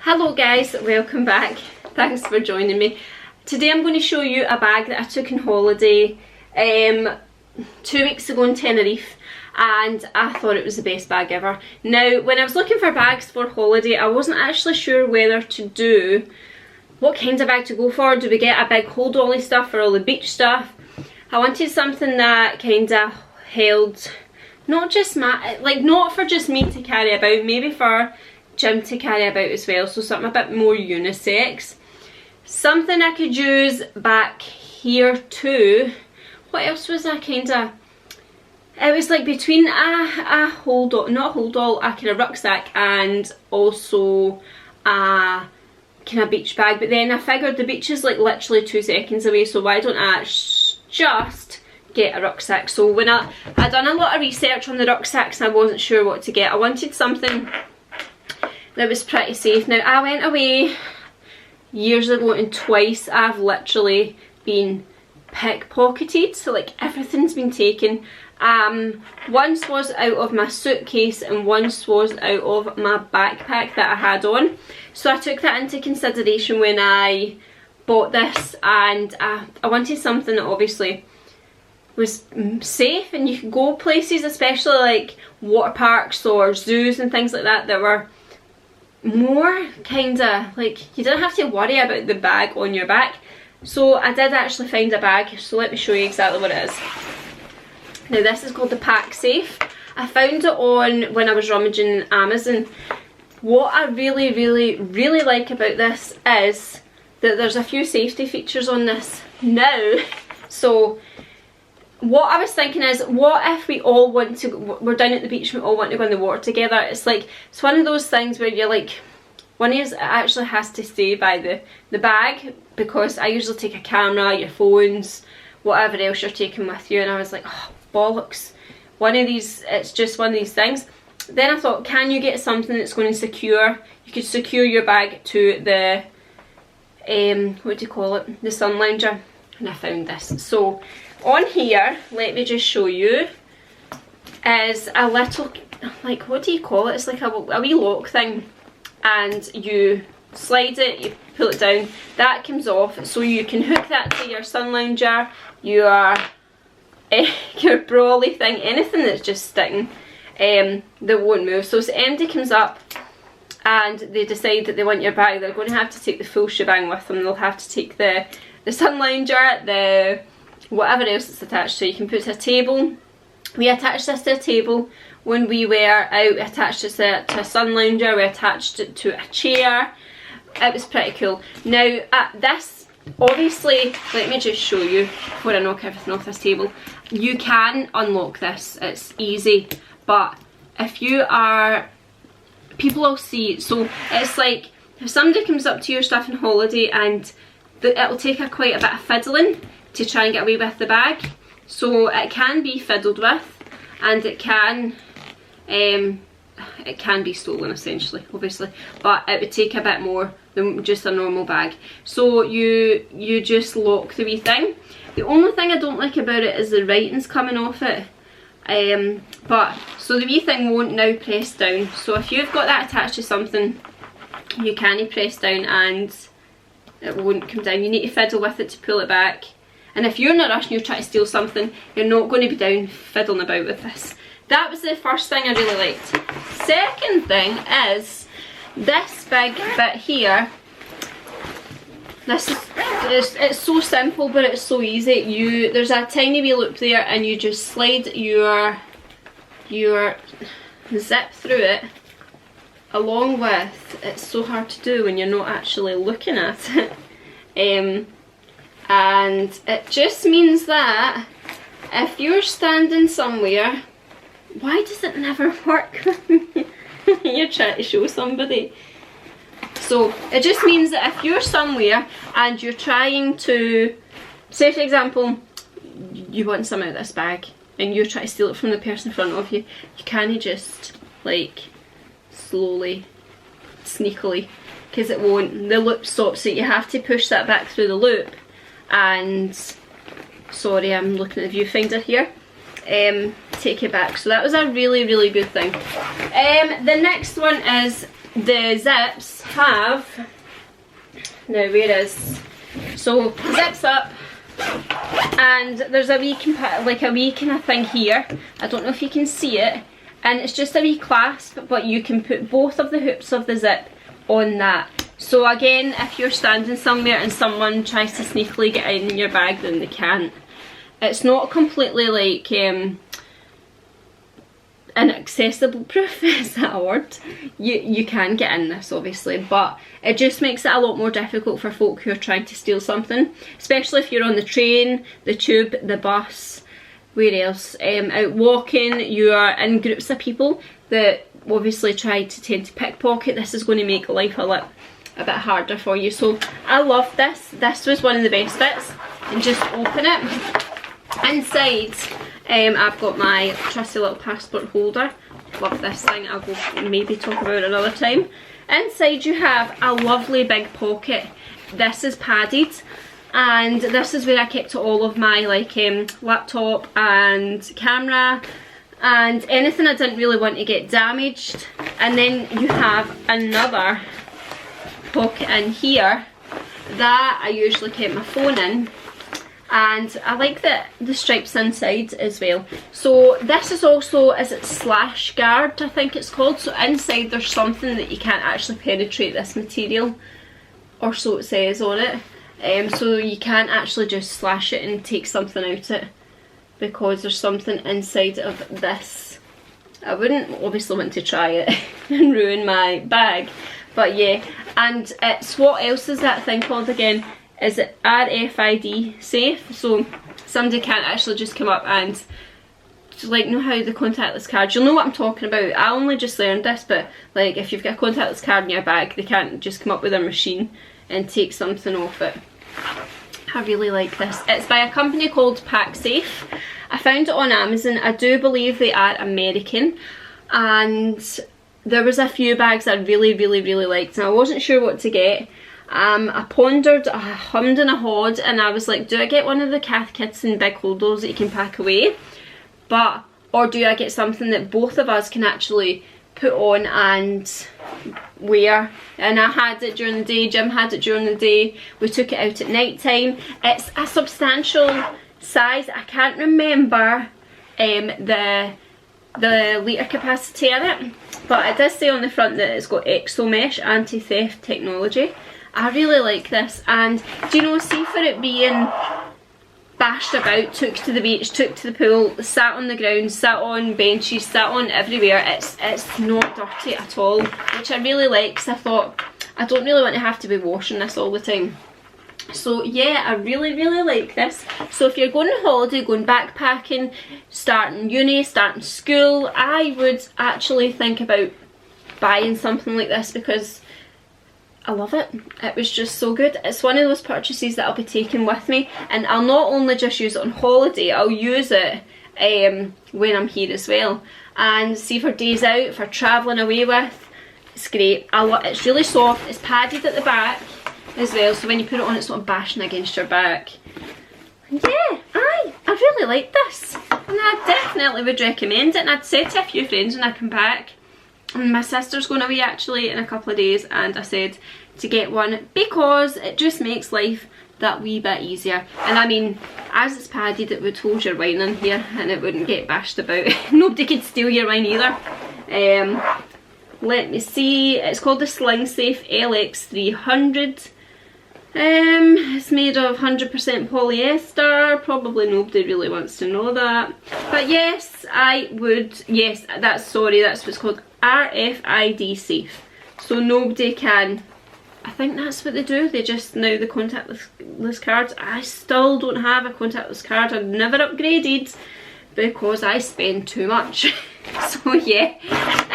Hello guys, welcome back. Thanks for joining me. Today I'm going to show you a bag that I took on holiday 2 weeks ago in Tenerife, and I thought it was the best bag ever. Now, when I was looking for bags for holiday, I wasn't actually sure whether to do what kind of bag to go for. Do we get a big hold dolly stuff for all the beach stuff? I wanted something that kind of held not just not for just me to carry about, maybe for Jim to carry about as well, so something a bit more unisex, something I could use back here too. What else was I kind of, it was like between a hold all, not hold all, a kind of rucksack and also a kind of beach bag, but then I figured the beach is like literally 2 seconds away, so why don't I just get a rucksack? So when I'd done a lot of research on the rucksacks and I wasn't sure what to get, I wanted something that was pretty safe. Now, I went away years ago and twice I've literally been pickpocketed, so like everything's been taken. Once was out of my suitcase and once was out of my backpack that I had on, so I took that into consideration when I bought this, and I wanted something that obviously was safe and you could go places, especially like water parks or zoos and things like that, that were more kinda like you didn't have to worry about the bag on your back. So I did actually find a bag, so let me show you exactly what it is. Now, this is called the Pacsafe. I found it on when I was rummaging Amazon. What I really like about this is that there's a few safety features on this now. So what I was thinking is, what if we all want to, we're down at the beach and we all want to go in the water together? It's like, it's one of those things where you're like, one of you actually has to stay by the bag, because I usually take a camera, your phones, whatever else you're taking with you, and I was like, oh bollocks, one of these, it's just one of these things. Then I thought, can you get something that's going to secure, you could secure your bag to the, what do you call it, the sun lounger, and I found this. So on here, let me just show you, is a little, like, what do you call it? It's like a wee lock thing, and you slide it, you pull it down, that comes off, so you can hook that to your sun lounger, your brolly thing, anything that's just sticking, that won't move. So as the MD comes up and they decide that they want your bag, they're going to have to take the full shebang with them. They'll have to take the sun lounger, the whatever else it's attached to. You can put it to a table. We attached this to a table when we were out. We attached it to a sun lounger, we attached it to a chair. It was pretty cool. Now, this, obviously, let me just show you before I knock everything off this table. You can unlock this, it's easy, but if you are, people will see, so it's like if somebody comes up to your stuff on holiday, and it'll take quite a bit of fiddling to try and get away with the bag. So it can be fiddled with, and it can be stolen essentially, obviously, but it would take a bit more than just a normal bag. So you just lock the wee thing. The only thing I don't like about it is the writing's coming off it. So the wee thing won't now press down. So if you've got that attached to something, you can press down and it won't come down. You need to fiddle with it to pull it back. And if you're not rushing, you're trying to steal something, you're not going to be down fiddling about with this. That was the first thing I really liked. Second thing is this big bit here. This is, it's so simple, but it's so easy. There's a tiny wee loop there, and you just slide your zip through it, along with, it's so hard to do when you're not actually looking at it. And it just means that if you're standing somewhere, why does it never work when you're trying to show somebody? So it just means that if you're somewhere and you're trying to, say for example, you want some out of this bag and you're trying to steal it from the person in front of you, you can't just like slowly, sneakily, because it won't, the loop stops it. You have to push that back through the loop, and sorry, I'm looking at the viewfinder here, take it back. So that was a really good thing. The next one is the zips. have, now where is, so zips up, and there's a wee kind of thing here. I don't know if you can see it, and it's just a wee clasp, but you can put both of the hoops of the zip on that. So again, if you're standing somewhere and someone tries to sneakily get in your bag, then they can't. It's not completely like inaccessible proof, is that a word? You can get in this obviously, but it just makes it a lot more difficult for folk who are trying to steal something, especially if you're on the train, the tube, the bus, where else, out walking, you are in groups of people that obviously tend to pickpocket. This is going to make life a bit harder for you. So I love this. This was one of the best bits. And just open it. Inside, I've got my trusty little passport holder. Love this thing. I'll go maybe talk about it another time. Inside you have a lovely big pocket. This is padded, and this is where I kept all of my laptop and camera and anything I didn't really want to get damaged. And then you have another pocket in here that I usually keep my phone in, and I like the stripes inside as well. So this is also, is it slash guard I think it's called, so inside there's something that you can't actually penetrate this material, or so it says on it, so you can't actually just slash it and take something out it, because there's something inside of this. I wouldn't obviously want to try it and ruin my bag, but yeah. And it's, what else is that thing called again? Is it RFID safe? So somebody can't actually just come up and, like, know how the contactless cards, you'll know what I'm talking about. I only just learned this, but like if you've got a contactless card in your bag, they can't just come up with a machine and take something off it. I really like this. It's by a company called Pacsafe. I found it on Amazon. I do believe they are American, and there was a few bags I really liked, and I wasn't sure what to get. I pondered, I hummed and I hawed, and I was like, do I get one of the Cath kits and big holders that you can pack away, or do I get something that both of us can actually put on and wear? And I had it during the day, Jim had it during the day, we took it out at night time. It's a substantial size. I can't remember the litre capacity in it, but it does say on the front that it's got exo mesh anti-theft technology. I really like this, and do you know, see, for it being bashed about, took to the beach, took to the pool, sat on the ground, sat on benches, sat on everywhere, it's not dirty at all, which I really like, because I thought I don't really want to have to be washing this all the time. So yeah, I really like this. So if you're going on holiday, going backpacking, starting uni, starting school, I would actually think about buying something like this, because I love it. It was just so good. It's one of those purchases that I'll be taking with me, and I'll not only just use it on holiday, I'll use it when I'm here as well. And see, for days out, for travelling away with, it's great. It's really soft, it's padded at the back as well, so when you put it on, it's not bashing against your back. And yeah, I really like this, and I definitely would recommend it. And I'd said to a few friends when I come back, and my sister's going away actually in a couple of days, and I said to get one because it just makes life that wee bit easier. And I mean, as it's padded, it would hold your wine in here and it wouldn't get bashed about. Nobody could steal your wine either. Let me see, it's called the Pacsafe LX300. It's made of 100% polyester. Probably nobody really wants to know that, but yes, I would. Yes, that's what's called, RFID safe. So nobody can, I think that's what they do, they just, now the contactless cards, I still don't have a contactless card. I've never upgraded because I spend too much. So yeah,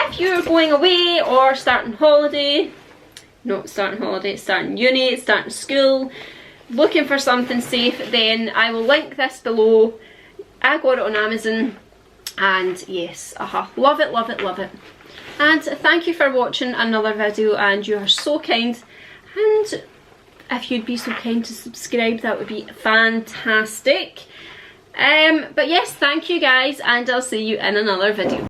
if you're going away or starting holiday, not starting holiday, starting uni, starting school, looking for something safe, then I will link this below. I got it on Amazon, and yes, love it. And thank you for watching another video, and you are so kind, and if you'd be so kind to subscribe, that would be fantastic. But yes, thank you guys, and I'll see you in another video.